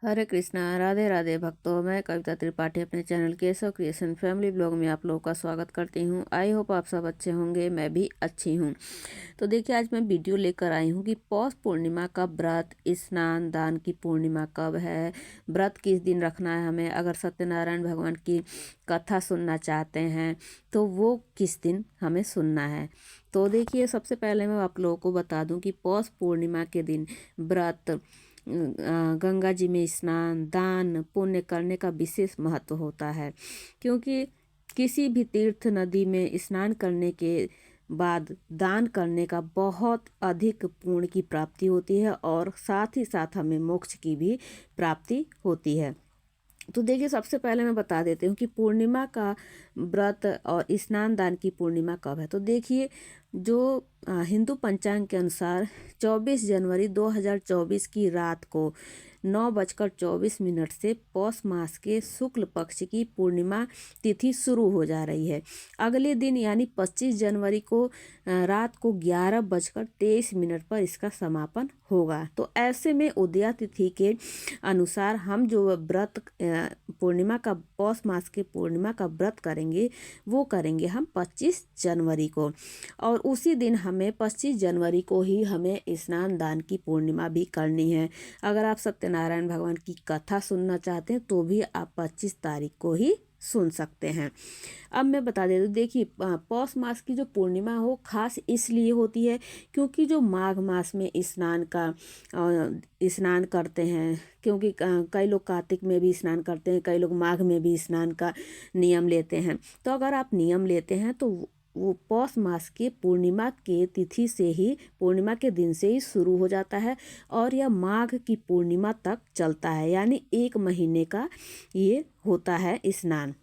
हरे कृष्णा, राधे राधे भक्तों। मैं कविता त्रिपाठी अपने channel Keshav creation family blog में आप लोगों का स्वागत करती हूं। आई होप आप सब अच्छे होंगे, मैं भी अच्छी हूं। तो देखिए, आज मैं वीडियो लेकर आई हूं कि पौष पूर्णिमा का व्रत, स्नान दान की पूर्णिमा कब है, व्रत किस दिन रखना है हमें, अगर सत्यनारायण भगवान की कथा सुनना चाहते हैं तो वो किस दिन हमें सुनना है। तो देखिए, सबसे पहले मैं आप लोगों को बता दूं कि पौष पूर्णिमा के दिन व्रत, गंगा जी में स्नान, दान पुण्य करने का विशेष महत्व होता है। क्योंकि किसी भी तीर्थ नदी में स्नान करने के बाद दान करने का बहुत अधिक पुण्य की प्राप्ति होती है और साथ ही साथ हमें मोक्ष की भी प्राप्ति होती है। तो देखिए, सबसे पहले मैं बता देती हूँ कि पूर्णिमा का व्रत और स्नान दान की पूर्णिमा कब है। तो देखिए, जो हिंदू पंचांग के अनुसार 24 जनवरी 2024 की रात को 9:24 से पौष मास के शुक्ल पक्ष की पूर्णिमा तिथि शुरू हो जा रही है। अगले दिन यानी 25 जनवरी को रात को 11:23 पर इसका समापन होगा। तो ऐसे में उदया तिथि के अनुसार हम जो व्रत पूर्णिमा का, पौष मास के पूर्णिमा का व्रत करेंगे वो करेंगे हम 25 जनवरी को। और उसी दिन हमें 25 जनवरी को ही हमें स्नान दान की पूर्णिमा भी करनी है। अगर आप सत्यनारायण भगवान की कथा सुनना चाहते हैं तो भी आप 25 तारीख को ही सुन सकते हैं। अब मैं बता देती हूँ, देखिए, पौष मास की जो पूर्णिमा हो खास इसलिए होती है क्योंकि जो माघ मास में स्नान करते हैं, क्योंकि कई लोग कार्तिक में भी स्नान करते हैं, कई लोग माघ में भी स्नान का नियम लेते हैं। तो अगर आप नियम लेते हैं तो वो पौष मास के पूर्णिमा के तिथि से ही, पूर्णिमा के दिन से ही शुरू हो जाता है और यह माघ की पूर्णिमा तक चलता है, यानी 1 महीने का ये होता है स्नान।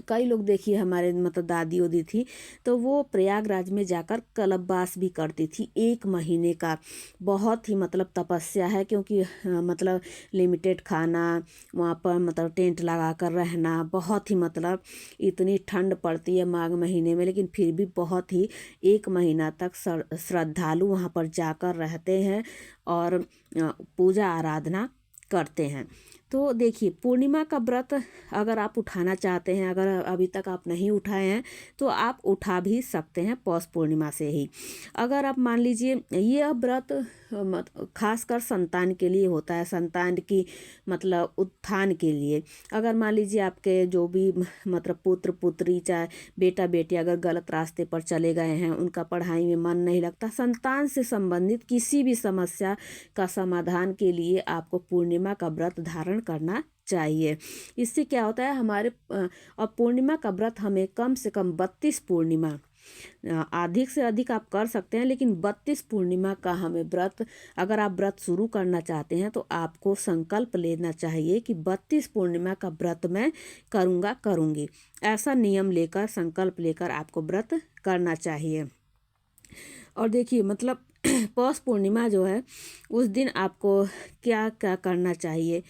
कई लोग, देखिए, हमारे मतलब दादी ओदी थी तो वो प्रयागराज में जाकर कल्पवास भी करती थी 1 महीने का। बहुत ही मतलब तपस्या है, क्योंकि मतलब लिमिटेड खाना, वहाँ पर मतलब टेंट लगा कर रहना, बहुत ही मतलब इतनी ठंड पड़ती है माघ महीने में, लेकिन फिर भी बहुत ही 1 महीना तक श्रद्धालु वहाँ पर जाकर रहते हैं और पूजा आराधना करते हैं। तो देखिए, पूर्णिमा का व्रत अगर आप उठाना चाहते हैं, अगर अभी तक आप नहीं उठाए हैं तो आप उठा भी सकते हैं पौष पूर्णिमा से ही। अगर आप मान लीजिए, ये व्रत खासकर संतान के लिए होता है, संतान की मतलब उत्थान के लिए। अगर मान लीजिए आपके जो भी मतलब पुत्र पुत्री, चाहे बेटा बेटी, अगर गलत रास्ते पर चले गए हैं, उनका पढ़ाई में मन नहीं लगता, संतान से संबंधित किसी भी समस्या का समाधान के लिए आपको पूर्णिमा का व्रत धारण करना चाहिए। इससे क्या होता है, हमारे और पूर्णिमा का व्रत हमें कम से कम 32 पूर्णिमा, अधिक से अधिक आप कर सकते हैं, लेकिन 32 पूर्णिमा का हमें व्रत, अगर आप व्रत शुरू करना चाहते हैं तो आपको संकल्प लेना चाहिए कि 32 पूर्णिमा का व्रत मैं करूँगा, करूँगी। ऐसा नियम लेकर, संकल्प लेकर आपको व्रत करना चाहिए। और देखिए, मतलब पौष पूर्णिमा जो है उस दिन आपको क्या क्या करना चाहिए,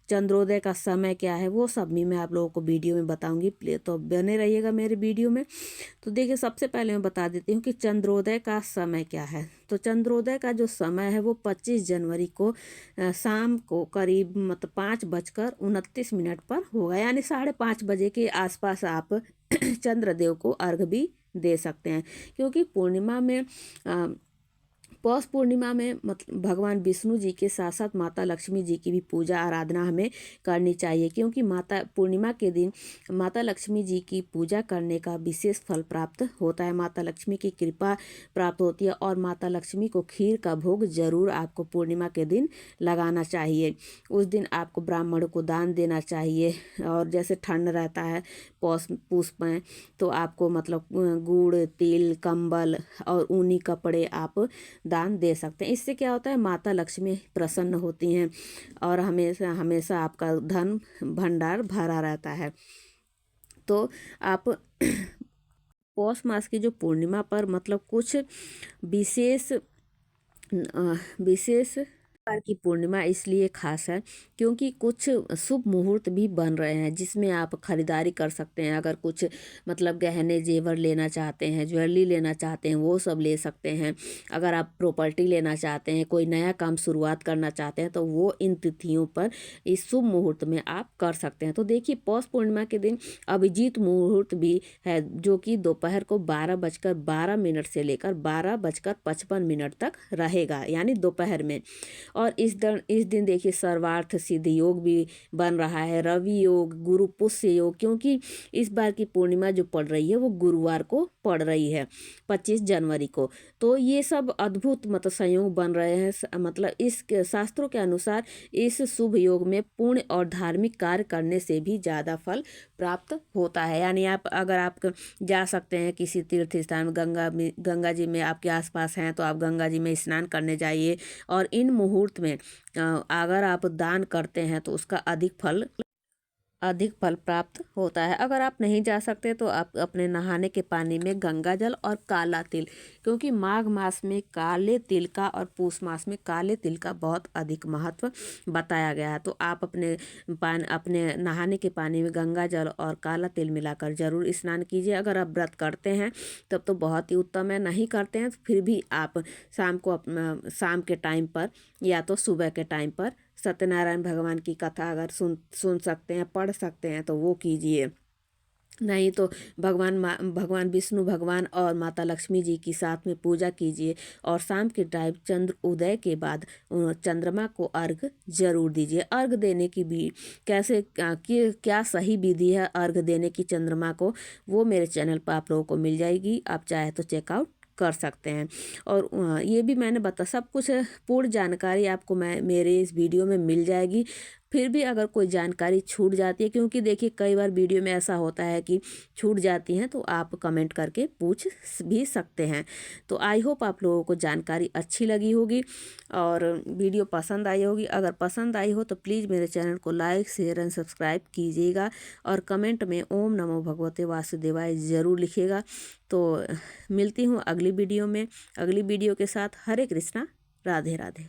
चंद्रोदय का समय क्या है, वो सब भी मैं आप लोगों को वीडियो में बताऊंगी, तो बने रहिएगा मेरे वीडियो में। तो देखिए, सबसे पहले मैं बता देती हूँ कि चंद्रोदय का समय क्या है। तो चंद्रोदय का जो समय है वो 25 जनवरी को शाम को करीब मतलब 5:29 पर होगा, यानी 5:30 बजे के आसपास आप चंद्रदेव को अर्घ भी दे सकते हैं। क्योंकि पूर्णिमा में, पौष पूर्णिमा में मतलब भगवान विष्णु जी के साथ साथ माता लक्ष्मी जी की भी पूजा आराधना हमें करनी चाहिए, क्योंकि माता पूर्णिमा के दिन माता लक्ष्मी जी की पूजा करने का विशेष फल प्राप्त होता है, माता लक्ष्मी की कृपा प्राप्त होती है। और माता लक्ष्मी को खीर का भोग जरूर आपको पूर्णिमा के दिन लगाना चाहिए। उस दिन आपको ब्राह्मण को दान देना चाहिए। और जैसे ठंड रहता है पूस में, तो आपको मतलब गुड़, तिल, कंबल और ऊनी कपड़े आप दान दे सकते हैं। इससे क्या होता है, माता लक्ष्मी प्रसन्न होती हैं और हमेशा हमेशा आपका धन भंडार भरा रहता है। तो आप पौष मास की जो पूर्णिमा पर मतलब कुछ विशेष विशेष बार की पूर्णिमा इसलिए खास है क्योंकि कुछ शुभ मुहूर्त भी बन रहे हैं जिसमें आप खरीदारी कर सकते हैं। अगर कुछ मतलब गहने जेवर लेना चाहते हैं, ज्वेलरी लेना चाहते हैं, वो सब ले सकते हैं। अगर आप प्रॉपर्टी लेना चाहते हैं, कोई नया काम शुरुआत करना चाहते हैं, तो वो इन तिथियों पर इस शुभ मुहूर्त में आप कर सकते हैं। तो देखिए, पौष पूर्णिमा के दिन अभिजीत मुहूर्त भी है, जो कि दोपहर को 12:12 से लेकर 12:55 तक रहेगा, यानी दोपहर में। और इस दिन देखिए, सर्वार्थ सिद्ध योग भी बन रहा है, रवि योग, गुरु पुष्य योग, क्योंकि इस बार की पूर्णिमा जो पड़ रही है वो गुरुवार को पड़ रही है, 25 जनवरी को। तो ये सब अद्भुत मतलब संयोग बन रहे हैं। मतलब इस शास्त्रों के अनुसार इस शुभ योग में पुण्य और धार्मिक कार्य करने से भी ज़्यादा फल प्राप्त होता है। यानी अगर आप जा सकते हैं किसी तीर्थ स्थान, गंगा जी में आपके आसपास हैं, तो आप गंगा जी में स्नान करने जाइए। और इन मुहूर्त में अगर आप दान करते हैं तो उसका अधिक फल प्राप्त होता है। अगर आप नहीं जा सकते तो आप अपने नहाने के पानी में गंगा जल और काला तिल, क्योंकि माघ मास में काले तिल का और पूष मास में काले तिल का बहुत अधिक महत्व बताया गया है। तो आप अपने नहाने के पानी में गंगा जल और काला तिल मिलाकर जरूर स्नान कीजिए। अगर आप व्रत करते हैं तब तो बहुत ही उत्तम है, नहीं करते हैं तो फिर भी आप शाम के टाइम पर या तो सुबह के टाइम पर सत्यनारायण भगवान की कथा अगर सुन सकते हैं, पढ़ सकते हैं, तो वो कीजिए। नहीं तो भगवान विष्णु भगवान और माता लक्ष्मी जी की साथ में पूजा कीजिए। और शाम के टाइम चंद्र उदय के बाद चंद्रमा को अर्घ जरूर दीजिए। अर्घ देने की भी क्या सही विधि है अर्घ देने की चंद्रमा को, वो मेरे चैनल पर आप लोगों को मिल जाएगी, आप चाहे तो चेकआउट कर सकते हैं। और ये भी मैंने सब कुछ पूर्ण जानकारी आपको मेरे इस वीडियो में मिल जाएगी। फिर भी अगर कोई जानकारी छूट जाती है, क्योंकि देखिए कई बार वीडियो में ऐसा होता है कि छूट जाती हैं, तो आप कमेंट करके पूछ भी सकते हैं। तो आई होप आप लोगों को जानकारी अच्छी लगी होगी और वीडियो पसंद आई होगी। अगर पसंद आई हो तो प्लीज़ मेरे चैनल को लाइक, शेयर एंड सब्सक्राइब कीजिएगा और कमेंट में ओम नमो भगवते वासुदेवाय ज़रूर लिखिएगा। तो मिलती हूँ अगली वीडियो में, अगली वीडियो के साथ। हरे कृष्णा, राधे राधे।